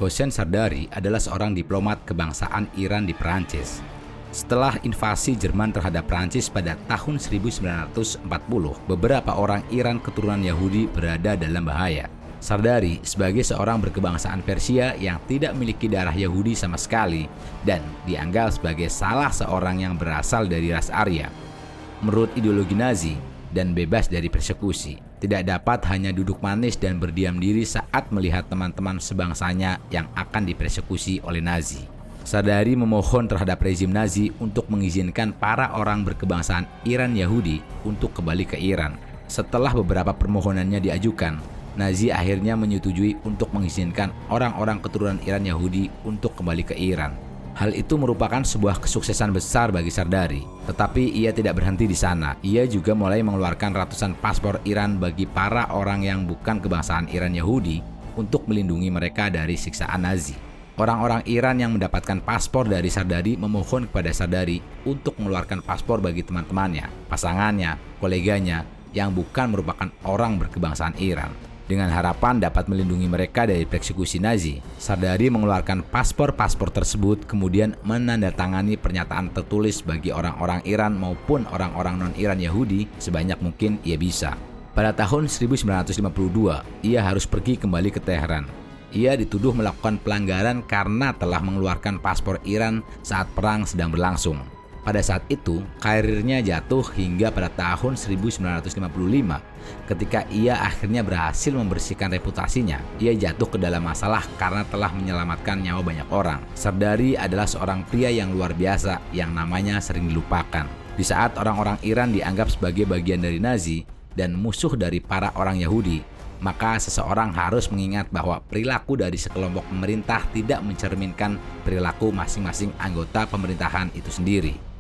Hossein Sardari adalah seorang diplomat kebangsaan Iran di Perancis. Setelah invasi Jerman terhadap Perancis pada tahun 1940, beberapa orang Iran keturunan Yahudi berada dalam bahaya. Sardari sebagai seorang berkebangsaan Persia yang tidak memiliki darah Yahudi sama sekali dan dianggap sebagai salah seorang yang berasal dari ras Arya, menurut ideologi Nazi, dan bebas dari persekusi, tidak dapat hanya duduk manis dan berdiam diri saat melihat teman-teman sebangsanya yang akan dipersekusi oleh Nazi. Sardari memohon terhadap rezim Nazi untuk mengizinkan para orang berkebangsaan Iran Yahudi untuk kembali ke Iran. Setelah beberapa permohonannya diajukan, Nazi akhirnya menyetujui untuk mengizinkan orang-orang keturunan Iran Yahudi untuk kembali ke Iran. Hal itu merupakan sebuah kesuksesan besar bagi Sardari. Tetapi ia tidak berhenti di sana. Ia juga mulai mengeluarkan ratusan paspor Iran bagi para orang yang bukan kebangsaan Iran Yahudi untuk melindungi mereka dari siksaan Nazi. Orang-orang Iran yang mendapatkan paspor dari Sardari memohon kepada Sardari untuk mengeluarkan paspor bagi teman-temannya, pasangannya, koleganya yang bukan merupakan orang berkebangsaan Iran. Dengan harapan dapat melindungi mereka dari persekusi Nazi, Sardari mengeluarkan paspor-paspor tersebut kemudian menandatangani pernyataan tertulis bagi orang-orang Iran maupun orang-orang non-Iran Yahudi sebanyak mungkin ia bisa. Pada tahun 1952, ia harus pergi kembali ke Teheran. Ia dituduh melakukan pelanggaran karena telah mengeluarkan paspor Iran saat perang sedang berlangsung. Pada saat itu, karirnya jatuh hingga pada tahun 1955 ketika ia akhirnya berhasil membersihkan reputasinya. Ia jatuh ke dalam masalah karena telah menyelamatkan nyawa banyak orang. Sardari adalah seorang pria yang luar biasa yang namanya sering dilupakan. Di saat orang-orang Iran dianggap sebagai bagian dari Nazi dan musuh dari para orang Yahudi, maka seseorang harus mengingat bahwa perilaku dari sekelompok pemerintah tidak mencerminkan perilaku masing-masing anggota pemerintahan itu sendiri.